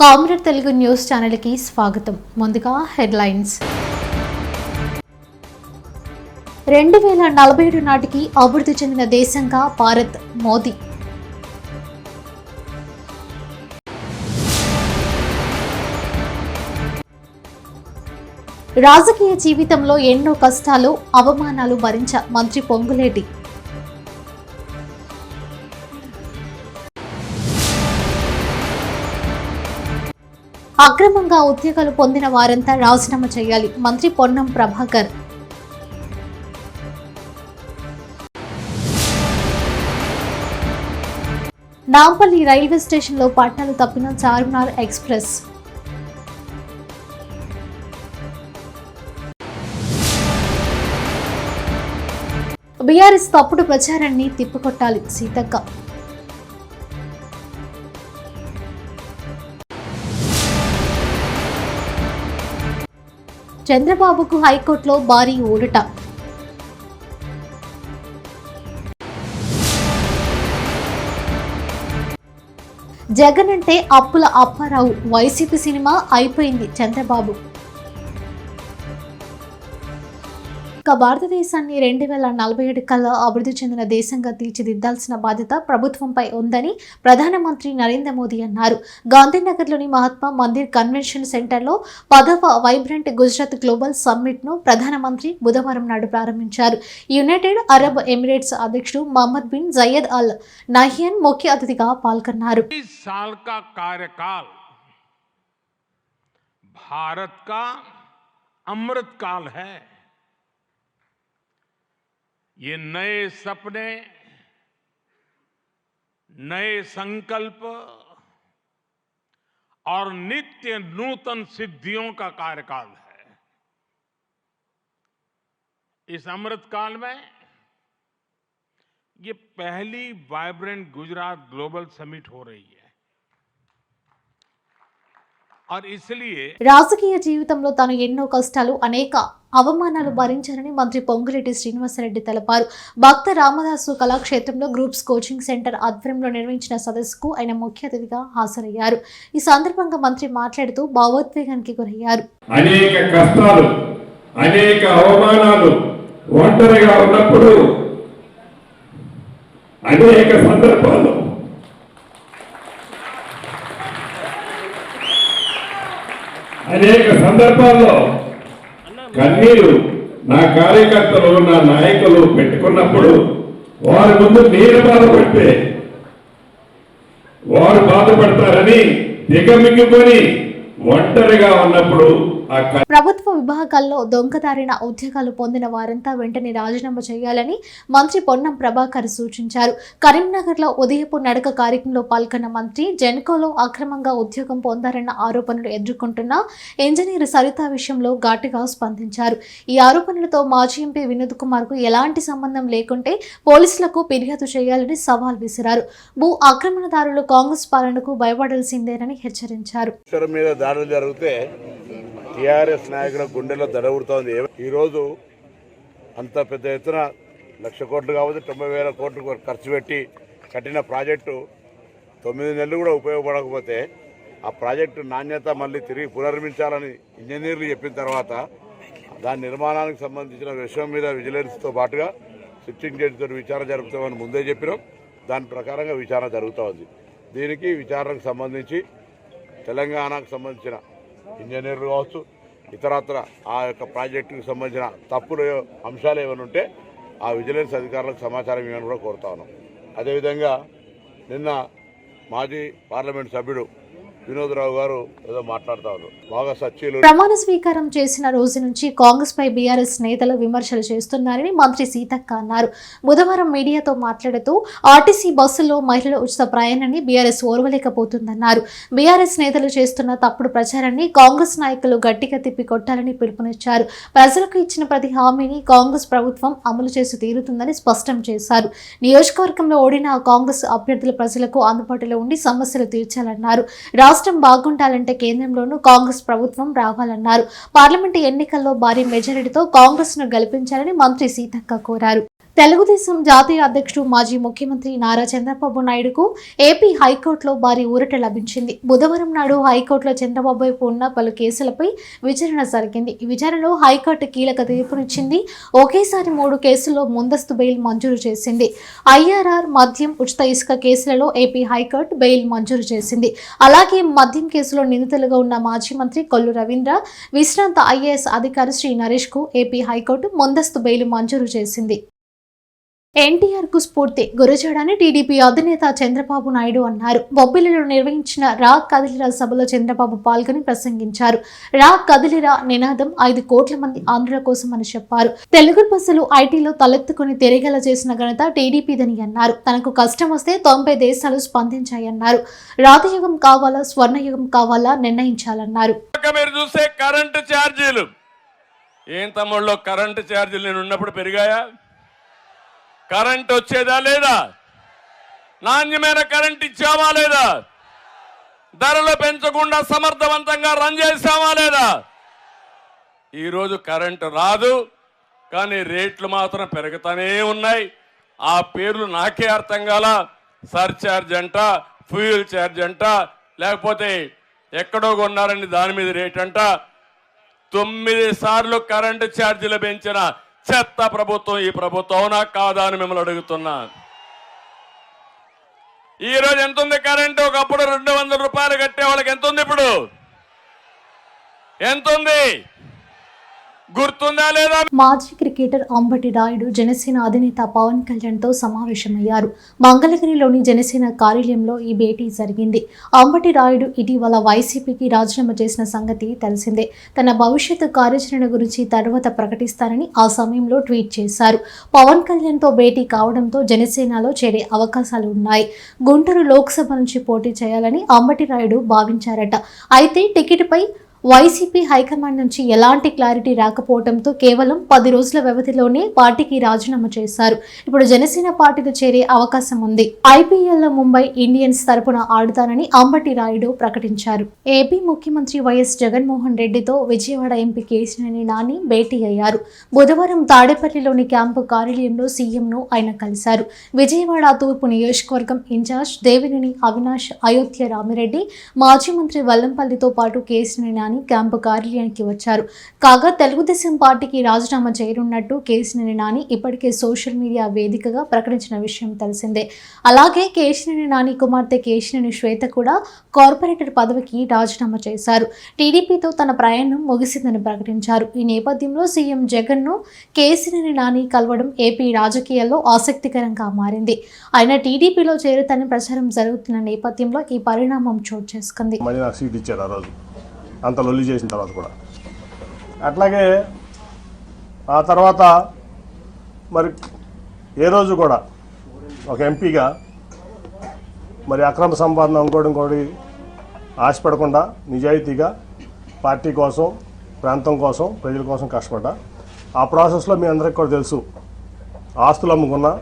Comrade Telugu news channel కి స్వాగతం. ముందుగా హెడ్లైన్స్. 2047 నాటికి అభివృద్ధి చెందిన దేశంగా భారత్, మోదీ. రాజకీయ జీవితంలో ఎన్నో కష్టాలు, అవమానాలు భరించ మంత్రి పొంగులేటి. అక్రమంగా ఉద్యోగాలు పొందిన వారంతా రాజీనామా చేయాలి, మంత్రి పొన్నం ప్రభాకర్. నాంపల్లి రైల్వే స్టేషన్లో పట్టాలు తప్పిన చార్మినార్ ఎక్స్ప్రెస్. బీఆర్ఎస్ తప్పుడు ప్రచారాన్ని తిప్పికొట్టాలి, సీతక్క. చంద్రబాబుకు హైకోర్టులో భారీ ఊరట. జగన్ అంటే అప్పుల అప్పారావు, వైసీపీ సినిమా అయిపోయింది చంద్రబాబు. భారతదేశాన్ని 2047 కల్లా అభివృద్ధి చెందిన దేశంగా తీర్చిదిద్దాల్సిన బాధ్యత ప్రభుత్వంపై ఉందని ప్రధానమంత్రి నరేంద్ర మోదీ అన్నారు. గాంధీనగర్లోని మహాత్మా మందిర్ కన్వెన్షన్ సెంటర్లో 10వ వైబ్రెంట్ గుజరాత్ గ్లోబల్ సమ్మిట్ ను ప్రధానమంత్రి బుధవారం నాడు ప్రారంభించారు. యునైటెడ్ అరబ్ ఎమిరేట్స్ అధ్యక్షుడు Mohammed bin Zayed Al Nahyan ముఖ్య అతిథిగా పాల్గొన్నారు. भारत का अमृत काल है। ये नए सपने, नए संकल्प और नित्य नूतन सिद्धियों का कार्यकाल है। इस अमृत काल में ये पहली वाइब्रेंट गुजरात ग्लोबल समिट हो रही है। రాజకీయ జీవితంలో తాను ఎన్నో కష్టాలు, అనేక అవమానాలు భరించారని మంత్రి పొంగులేటి శ్రీనివాసరెడ్డి తెలిపారు. భక్త రామదాసు కళాక్షేత్రంలో గ్రూప్స్ కోచింగ్ సెంటర్ ఆధ్వర్యంలో నిర్వహించిన సదస్సుకు ఆయన ముఖ్య అతిథిగా హాజరయ్యారు. ఈ సందర్భంగా మంత్రి మాట్లాడుతూ భావోద్వేగానికి గురయ్యారు. అనేక కష్టాలు, అనేక అవమానాలు, ఒంటరిగా ఉన్నప్పుడు అనేక సందర్భాల్లో కన్నీరు నా కార్యకర్తలు, నా నాయకులు పెట్టుకున్నప్పుడు వారి ముందు నేను బాధపడితే వారు బాధపడతారని దిగమింగుకొని ఒంటరిగా ఉన్నప్పుడు ప్రభుత్వ విభాగాల్లో దొంగదారిన ఉద్యోగాలు పొందిన వారంతా వెంటనే రాజీనామా చేయాలని మంత్రి పొన్నం ప్రభాకర్ సూచించారు. కరీంనగర్లో ఉదయపు నడక కార్యక్రమంలో పాల్గొన్న మంత్రి జెన్కోలో అక్రమంగా ఉద్యోగం పొందారన్న ఆరోపణలు ఎదుర్కొంటున్న ఇంజనీర్ సరిత విషయంలో ఘాటుగా స్పందించారు. ఈ ఆరోపణలతో మాజీ ఎంపీ వినోద్ కుమార్ కు ఎలాంటి సంబంధం లేకుంటే పోలీసులకు ఫిర్యాదు చేయాలని సవాల్ విసిరారు. భూ ఆక్రమణదారులు కాంగ్రెస్ పాలనకు భయపడాల్సిందేనని హెచ్చరించారు. టీఆర్ఎస్ నాయకుల గుండెల్లో దడవుడుతోంది. ఈరోజు అంత పెద్ద ఎత్తున 1,00,000 కోట్లు కావచ్చు, 90,000 కోట్లు ఖర్చు పెట్టి కట్టిన ప్రాజెక్టు 9 నెలలు కూడా ఉపయోగపడకపోతే ఆ ప్రాజెక్టు నాణ్యత మళ్ళీ తిరిగి పునర్మించాలని ఇంజనీర్లు చెప్పిన తర్వాత దాని నిర్మాణానికి సంబంధించిన విషయం మీద విజిలెన్స్తో పాటుగా సిట్టింగ్ జడ్జితో విచారణ జరుపుతామని ముందే చెప్పినాం. దాని ప్రకారంగా విచారణ జరుగుతూ ఉంది. దీనికి విచారణకు సంబంధించి తెలంగాణకు సంబంధించిన ఇంజనీర్లు కావచ్చు, ఇతరత్ర ఆ యొక్క ప్రాజెక్టుకు సంబంధించిన తప్పుల అంశాలు ఏమైనా ఉంటే ఆ విజిలెన్స్ అధికారులకు సమాచారం ఇవ్వని కూడా కోరుతా ఉన్నాం. అదేవిధంగా నిన్న మాజీ పార్లమెంట్ సభ్యుడు వినోద్రావు గారు ఏదో మాట్లాడుతూ ఉన్నారు. బాగా సచ్చీలు ప్రమాణ స్వీకారం చేసిన రోజు నుంచి కాంగ్రెస్ పై బీఆర్ఎస్ నేతలు విమర్శలు చేస్తున్నారని మంత్రి సీతక్క అన్నారు. బుధవారం మీడియాతో మాట్లాడుతూ ఆర్టీసీ బస్సుల్లో మహిళల ఉచిత ప్రయాణాన్ని బీఆర్ఎస్ ఓర్వలేకపోతుందన్నారు. బీఆర్ఎస్ నేతలు చేస్తున్న తప్పుడు ప్రచారాన్ని కాంగ్రెస్ నాయకులు గట్టిగా తిప్పి కొట్టాలని పిలుపునిచ్చారు. ప్రజలకు ఇచ్చిన ప్రతి హామీని కాంగ్రెస్ ప్రభుత్వం అమలు చేసి తీరుతుందని స్పష్టం చేశారు. నియోజకవర్గంలో ఓడిన కాంగ్రెస్ అభ్యర్థుల ప్రజలకు అందుబాటులో ఉండి సమస్యలు తీర్చాలన్నారు. రాష్ట్రం బాగుండాలంటే కేంద్రంలోనూ కాంగ్రెస్ ప్రభుత్వం రావాలన్నారు. పార్లమెంటు ఎన్నికల్లో భారీ మెజారిటీతో కాంగ్రెస్ ను గెలిపించాలని మంత్రి సీతక్క కోరారు. తెలుగుదేశం జాతీయ అధ్యక్షుడు మాజీ ముఖ్యమంత్రి నారా చంద్రబాబు నాయుడుకు ఏపీ హైకోర్టులో భారీ ఊరట లభించింది. బుధవారం నాడు హైకోర్టులో చంద్రబాబు వైపు ఉన్న పలు కేసులపై విచారణ జరిగింది. ఈ విచారణలో హైకోర్టు కీలక తీర్పునిచ్చింది. ఒకేసారి 3 కేసుల్లో ముందస్తు బెయిల్ మంజూరు చేసింది. ఐఆర్ఆర్, మద్యం, ఉచిత ఇసుక కేసులలో ఏపీ హైకోర్టు బెయిల్ మంజూరు చేసింది. అలాగే మద్యం కేసులో నిందితులుగా ఉన్న మాజీ మంత్రి కొల్లు రవీంద్ర, విశ్రాంత ఐఏఎస్ అధికారి శ్రీ నరేష్ కు ఏపీ హైకోర్టు ముందస్తు బెయిల్ మంజూరు చేసింది. ఎన్టీఆర్ కు స్ఫూర్తి గురజాడ అని టీడీపీ అధినేత చంద్రబాబు నాయుడు అన్నారు. బొబ్బిలిలో నిర్వహించిన రా కదిలిరా సభలో చంద్రబాబు పాల్గొని ప్రసంగించారు. రా కదిలిరా నినాదం 5 కోట్ల మంది ఆంధ్రుల కోసం అని చెప్పారు. తెలుగు బస్సులు ఐటీలో తలెత్తుకుని తిరిగేలా చేసిన ఘనత టీడీపీదని అన్నారు. తనకు కష్టం వస్తే 90 దేశాలు స్పందించాయన్నారు. రాతయుగం కావాలా, స్వర్ణయుగం కావాలా నిర్ణయించాలన్నారు. మీరు చూస్తే కరెంటు ఛార్జీలు ఏం తమ్ముళ్ళు, కరెంటు ఛార్జీలు నేను ఉన్నప్పుడు పెరిగాయా? కరెంట్ వచ్చేదా లేదా? నాణ్యమైన కరెంట్ ఇచ్చామా లేదా? ధరలు పెంచకుండా సమర్థవంతంగా రన్ చేశామా లేదా? ఈరోజు కరెంటు రాదు, కానీ రేట్లు మాత్రం పెరుగుతూనే ఉన్నాయి. ఆ పేర్లు నాకే అర్థం కాల. సర్ఛార్జ్ అంట, ఫ్యూయల్ ఛార్జ్ అంట, లేకపోతే ఎక్కడో కొన్నారని దాని మీద రేట్ అంట. 9 సార్లు కరెంటు ఛార్జీలు పెంచిన చెత్త ప్రభుత్వం ఈ ప్రభుత్వం, అవునా కాదా అని మిమ్మల్ని అడుగుతున్నా. ఈ రోజు ఎంత ఉంది కరెంటు? ఒకప్పుడు 200 రూపాయలు కట్టే వాళ్ళకి ఎంత ఉంది? ఇప్పుడు ఎంత ఉంది? గుర్తుందా లేదా? మాజీ క్రికెటర్ అంబటి రాయుడు జనసేన అధినేత పవన్ కళ్యాణ్ తో సమావేశమయ్యారు. మంగళగిరిలోని జనసేన కార్యాలయంలో ఈ భేటీ జరిగింది. అంబటి రాయుడు ఇటీవల వైసీపీకి రాజీనామా చేసిన సంగతి తెలిసిందే. తన భవిష్యత్తు కార్యాచరణ గురించి తర్వాత ప్రకటిస్తారని ఆ సమయంలో ట్వీట్ చేశారు. పవన్ కళ్యాణ్ తో భేటీ కావడంతో జనసేనలో చేరే అవకాశాలు ఉన్నాయి. గుంటూరు లోక్సభ నుంచి పోటీ చేయాలని అంబటి రాయుడు భావించారట. అయితే టికెట్పై వైసీపీ హైకమాండ్ నుంచి ఎలాంటి క్లారిటీ రాకపోవడంతో కేవలం 10 రోజుల వ్యవధిలోనే పార్టీకి రాజీనామా చేశారు. ఇప్పుడు జనసేన పార్టీలో చేరే అవకాశం ఉంది. ఐపీఎల్లో ముంబై ఇండియన్స్ తరపున ఆడుతానని అంబటి రాయుడు ప్రకటించారు. ఏపీ ముఖ్యమంత్రి వైఎస్ జగన్మోహన్ రెడ్డితో విజయవాడ ఎంపీ కేశినేని నాని భేటీ అయ్యారు. బుధవారం తాడేపల్లిలోని క్యాంపు కార్యాలయంలో సీఎంను ఆయన కలిశారు. విజయవాడ తూర్పు నియోజకవర్గం ఇన్ఛార్జ్ దేవినేని అవినాష్, అయోధ్య రామిరెడ్డి, మాజీ మంత్రి వెల్లంపల్లితో పాటు కేశినేని నాని క్యాంపు కార్యాలయానికి వచ్చారు. కాగా తెలుగుదేశం పార్టీకి రాజీనామా చేయనున్నట్టు కేశినేని నాని ఇప్పటికే సోషల్ మీడియా వేదికగా ప్రకటించిన విషయం తెలిసిందే. అలాగే కేశినేని నాని కుమార్తె కేశినేని శ్వేత కూడా కార్పొరేటర్ పదవికి రాజీనామా చేశారు. టీడీపీతో తన ప్రయాణం ముగిసిందని ప్రకటించారు. ఈ నేపథ్యంలో సీఎం జగన్ను కేశినేని నాని కలవడం ఏపీ రాజకీయాల్లో ఆసక్తికరంగా మారింది. ఆయన టీడీపీలో చేరుతానని ప్రచారం జరుగుతున్న నేపథ్యంలో ఈ పరిణామం చోటు చేసుకుంది. అంత లొల్లి చేసిన తర్వాత కూడా అట్లాగే ఆ తర్వాత మరి ఏ రోజు కూడా ఒక ఎంపీగా మరి అక్రమ సంపాదన ఇంకోటి ఆశపడకుండా నిజాయితీగా పార్టీ కోసం, ప్రాంతం కోసం, ప్రజల కోసం కష్టపడ్డా. ఆ ప్రాసెస్లో మీ అందరికీ కూడా తెలుసు, ఆస్తులు అమ్ముకున్నా,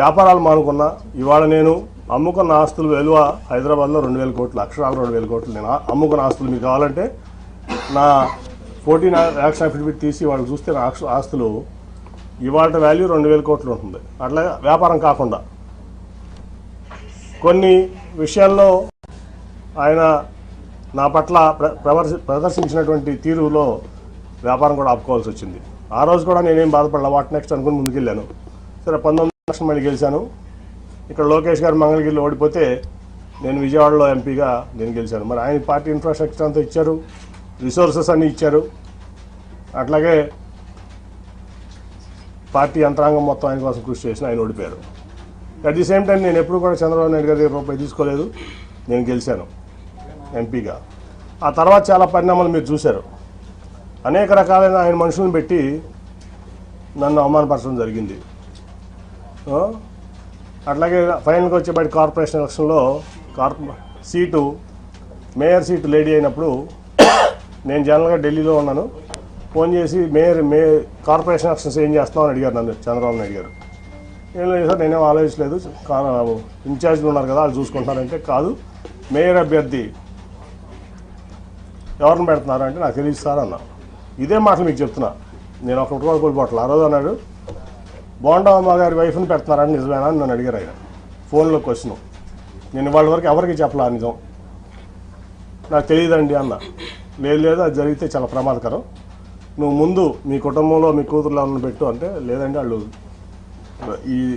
వ్యాపారాలు మానుకున్నా. ఇవాళ నేను అమ్ముకున్న ఆస్తులు విలువ హైదరాబాద్లో 2,000 కోట్లు, అక్షరాలు 2,000 కోట్లు. నేను అమ్ముకున్న ఆస్తులు మీకు కావాలంటే నా 14 యాక్షన్ అఫిడవిట్ తీసి వాళ్ళకి చూస్తే నా ఆస్తులు ఇవాళ వాల్యూ 2,000 కోట్లు ఉంటుంది. అట్లా వ్యాపారం కాకుండా కొన్ని విషయాల్లో ఆయన నా పట్ల ప్రదర్శించినటువంటి తీరులో వ్యాపారం కూడా ఆపుకోవాల్సి వచ్చింది. ఆ రోజు కూడా నేనేం బాధపడలా, వాట్ నెక్స్ట్ అనుకుని ముందుకెళ్ళాను. సరే 19 లక్షలు మళ్ళీ గెలిచాను. ఇక్కడ లోకేష్ గారు మంగళగిరిలో ఓడిపోతే నేను విజయవాడలో ఎంపీగా నేను గెలిచాను. మరి ఆయన పార్టీ ఇన్ఫ్రాస్ట్రక్చర్ అంతా ఇచ్చారు, రిసోర్సెస్ అన్నీ ఇచ్చారు. అట్లాగే పార్టీ యంత్రాంగం మొత్తం ఆయన కోసం కృషి చేసిన ఆయన ఓడిపోయారు. అట్ ది సేమ్ టైం నేను ఎప్పుడు కూడా చంద్రబాబు నాయుడు గారి రూపాయి తీసుకోలేదు, నేను గెలిచాను ఎంపీగా. ఆ తర్వాత చాలా పరిణామాలు మీరు చూశారు. అనేక రకాలైన ఆయన మనుషులను పెట్టి నన్ను అవమానపరచడం జరిగింది. అట్లాగే ఫైనల్గా వచ్చేబడి కార్పొరేషన్ ఎలక్షన్లో మేయర్ సీటు లేడీ అయినప్పుడు నేను జనరల్గా ఢిల్లీలో ఉన్నాను. ఫోన్ చేసి కార్పొరేషన్ ఎలక్షన్స్ ఏం చేస్తామని అడిగారు నన్ను చంద్రబాబు నాయుడు గారు. ఏం లేదు సార్, నేనేం ఆలోచించలేదు, ఇన్ఛార్జ్లు ఉన్నారు కదా వాళ్ళు చూసుకుంటారంటే, కాదు మేయర్ అభ్యర్థి ఎవరిని పెడుతున్నారు అంటే నాకు తెలియదు సార్ అన్నా. ఇదే మాటలు మీకు చెప్తున్నా, నేను ఒకటి కూడా కోల్పోవట్లేదు. ఆ రోజు అన్నాడు బోండమ్మ గారి వైఫ్ని పెడుతున్నారని నిజమేనా అని నన్ను అడిగారు ఆయన ఫోన్లో క్వశ్చన్. నేను వాళ్ళ వరకు ఎవరికి చెప్పలా నిజం, నాకు తెలియదండి అన్న. లేదు అది జరిగితే చాలా ప్రమాదకరం, నువ్వు ముందు మీ కుటుంబంలో మీ కూతుర్లో ఉన్న పెట్టు అంటే, లేదండి వాళ్ళు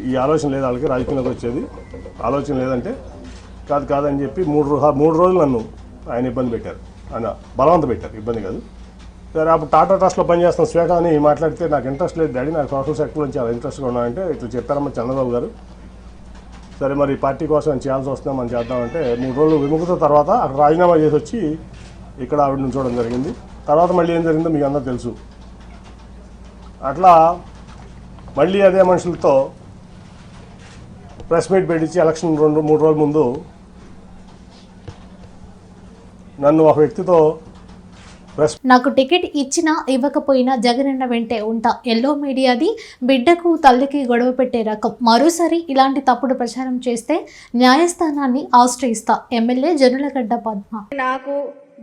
ఈ ఆలోచన లేదు, వాళ్ళకి రాజకీయంలోకి వచ్చేది ఆలోచన లేదంటే, కాదని చెప్పి మూడు రోజులు నన్ను ఆయన ఇబ్బంది పెట్టారు, ఆయన బలవంత పెట్టారు, ఇబ్బంది కాదు. సరే అప్పుడు టాటా ట్రస్ట్లో పనిచేస్తున్న శ్వేత అని మాట్లాడితే, నాకు ఇంట్రెస్ట్ లేదు డాడీ, నాకు సోషల్ సెక్టర్ నుంచి చాలా ఇంట్రెస్ట్గా ఉన్నానంటే, ఇట్లా చెప్పారమ్మా చంద్రబాబు గారు. సరే మరి పార్టీ కోసం చేయాల్సి వస్తుందా మనం చేద్దామంటే 3 రోజులు విముఖత తర్వాత అక్కడ రాజీనామా చేసి వచ్చి ఇక్కడ ఆవిడ నుంచోవడం జరిగింది. తర్వాత మళ్ళీ ఏం జరిగిందో మీకు అందరూ తెలుసు. అట్లా మళ్ళీ అదే మనుషులతో ప్రెస్ మీట్ పెట్టించి ఎలక్షన్ 2-3 రోజుల ముందు నన్ను ఒక వ్యక్తితో నాకు టికెట్ ఇచ్చినా ఇవ్వకపోయినా జగనన్న వెంటే ఉంటా, ఎల్లో మీడియాది బిడ్డకు తల్లికి గొడవ పెట్టే రకం, మరోసారి ఇలాంటి తప్పుడు ప్రచారం చేస్తే న్యాయస్థానాన్ని ఆశ్రయిస్తా, ఎమ్మెల్యే జనులగడ్డ పద్మ. నాకు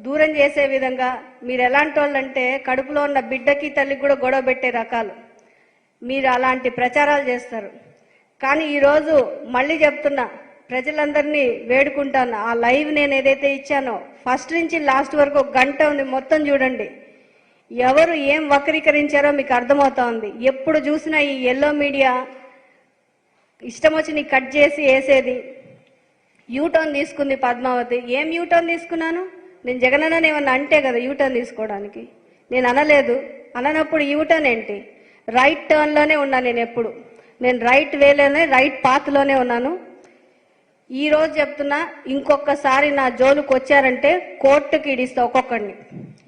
దూరం చేసే విధంగా మీరు ఎలాంటి వాళ్ళంటే కడుపులో ఉన్న బిడ్డకి తల్లికి కూడా గొడవ పెట్టే రకాలు, మీరు అలాంటి ప్రచారాలు చేస్తారు. కానీ ఈరోజు మళ్ళీ చెప్తున్నా, ప్రజలందరినీ వేడుకుంటాను, ఆ లైవ్ నేను ఏదైతే ఇచ్చానో ఫస్ట్ నుంచి లాస్ట్ వరకు 1 గంట ఉంది, మొత్తం చూడండి. ఎవరు ఏం వక్రీకరించారో మీకు అర్థమవుతా ఉంది. ఎప్పుడు చూసినా ఈ ఎల్లో మీడియా ఇష్టం వచ్చి నీ కట్ చేసి వేసేది. యూటర్న్ తీసుకుంది పద్మావతి. ఏం యూటర్న్ తీసుకున్నాను నేను? జగనన్న ఏమన్నా అంటే కదా యూటర్న్ తీసుకోవడానికి, నేను అనలేదు. అననప్పుడు యూటర్న్ ఏంటి? రైట్ టర్న్లోనే ఉన్నా నేను ఎప్పుడు, నేను రైట్ వేలోనే రైట్ పాత్లోనే ఉన్నాను. ఈ రోజు చెప్తున్నా, ఇంకొకసారి నా జోలుకు వచ్చారంటే కోర్టుకి ఇడిస్తా ఒక్కొక్కడిని,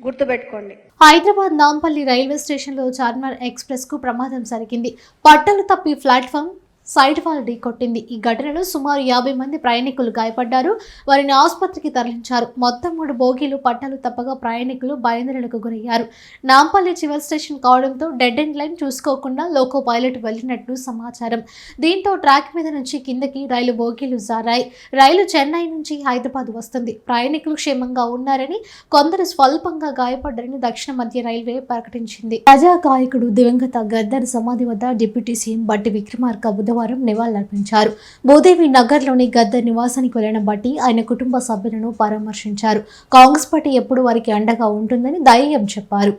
గుర్తుపెట్టుకోండి. హైదరాబాద్ నాంపల్లి రైల్వే స్టేషన్లో చార్మినార్ ఎక్స్ప్రెస్ కు ప్రమాదం జరిగింది. పట్టాలు తప్పి ప్లాట్ఫామ్ సైడ్ వాల్ ఢీకొట్టింది. ఈ ఘటనలో సుమారు 50 మంది ప్రయాణికులు గాయపడ్డారు, వారిని ఆసుపత్రికి తరలించారు. మొత్తం 3 బోగీలు పట్టాలు తప్పగా ప్రయాణికులు భయాందోళనకు గురయ్యారు. నాంపల్లి చివరి స్టేషన్ కావడంతో డెడ్ ఎండ్ లైన్ చూసుకోకుండా లోకో పైలట్ వెళ్లినట్లు సమాచారం. దీంతో ట్రాక్ మీద నుంచి కిందకి రైలు బోగీలు జారాయి. రైలు చెన్నై నుంచి హైదరాబాద్ వస్తుంది. ప్రయాణికులు క్షేమంగా ఉన్నారని, కొందరు స్వల్పంగా గాయపడ్డారని దక్షిణ మధ్య రైల్వే ప్రకటించింది. ప్రజా గాయకుడు దివంగత గద్దర్ సమాధి వద్ద డిప్యూటీ సీఎం బట్టి విక్రమార్క బుధవారం నివాళులర్పించారు. భూదేవి నగర్లోని గద్దర్ నివాసానికి వెళ్లిన బట్టి ఆయన కుటుంబ సభ్యులను పరామర్శించారు. కాంగ్రెస్ పార్టీ ఎప్పుడు వారికి అండగా ఉంటుందని ధైర్యం చెప్పారు.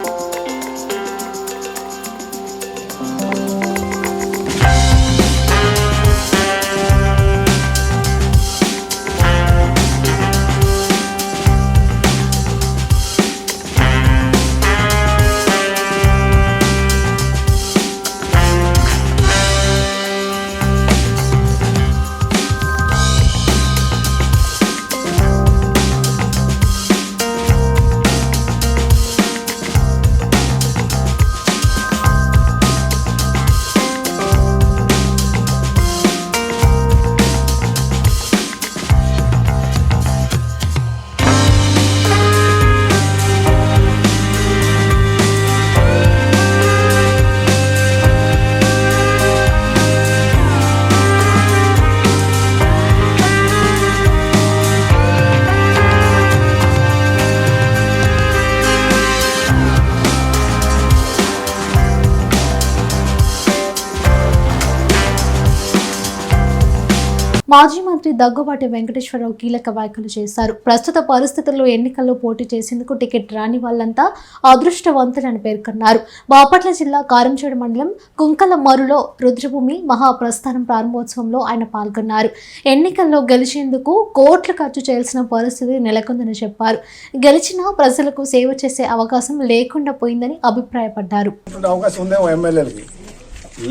మాజీ మంత్రి దగ్గుబాటి వెంకటేశ్వరరావు కీలక వ్యాఖ్యలు చేశారు. ప్రస్తుత పరిస్థితుల్లో ఎన్నికల్లో పోటీ చేసేందుకు టికెట్ రాని వాళ్లంతా అదృష్టవంతులని పేర్కొన్నారు. బాపట్ల జిల్లా కారంచేడు మండలం కుంకలమరులో రుద్రభూమి మహాప్రస్థానం ప్రారంభోత్సవంలో ఆయన పాల్గొన్నారు. ఎన్నికల్లో గెలిచేందుకు కోట్లు ఖర్చు చేయాల్సిన పరిస్థితి నెలకొందని చెప్పారు. గెలిచినా ప్రజలకు సేవ చేసే అవకాశం లేకుండా పోయిందని అభిప్రాయపడ్డారు.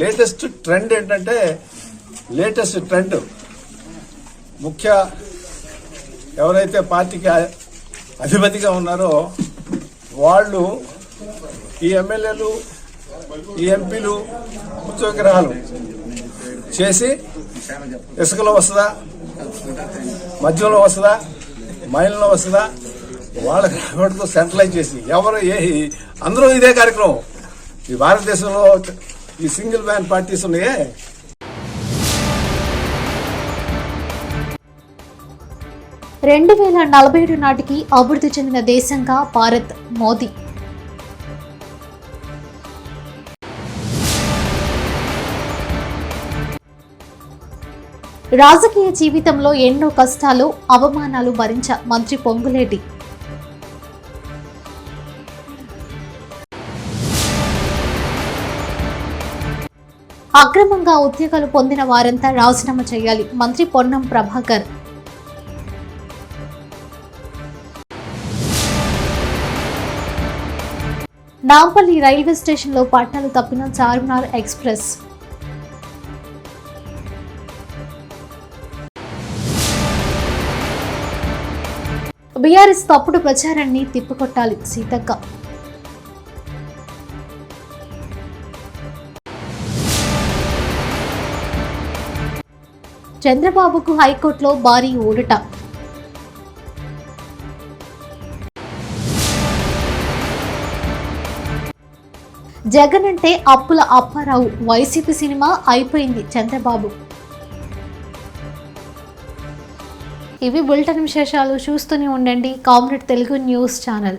లేటెస్ట్ ట్రెండ్ ఏంటంటే, ముఖ్య ఎవరైతే పార్టీకి అధిపతిగా ఉన్నారో వాళ్ళు ఈ ఎమ్మెల్యేలు, ఈ ఎంపీలు ఉత్సవగ్రహాలు చేసి ఇసుకలో వస్తుందా, మద్యంలో వస్తుందా, మైల్లో వస్తుందా, వాళ్ళకి సెంట్రలైజ్ చేసి అందరూ ఇదే కార్యక్రమం. ఈ భారతదేశంలో ఈ సింగిల్ మ్యాన్ పార్టీస్ ఉన్నాయే, రెండు 2047 నాటికి అభివృద్ధి చెందిన దేశంగా భారత్, మోదీ. రాజకీయ జీవితంలో ఎన్నో కష్టాలు, అవమానాలు భరించ మంత్రి పొంగులేటి. అక్రమంగా ఉద్యోగాలు పొందిన వారంతా రాజీనామా చేయాలి, మంత్రి పొన్నం ప్రభాకర్. నాంపల్లి రైల్వే స్టేషన్లో పట్టాలు తప్పిన చార్మినార్ ఎక్స్ప్రెస్. బీఆర్ఎస్ తప్పుడు ప్రచారాన్ని తిప్పికొట్టాలి, సీతక్క. చంద్రబాబుకు హైకోర్టులో భారీ ఊరట. జగన్ అంటే అప్పుల అప్పారావు, వైసీపీ సినిమా అయిపోయింది చంద్రబాబు. ఇవి బులెటిన్ విశేషాలు. చూస్తూనే ఉండండి కామ్రేడ్ తెలుగు న్యూస్ ఛానల్.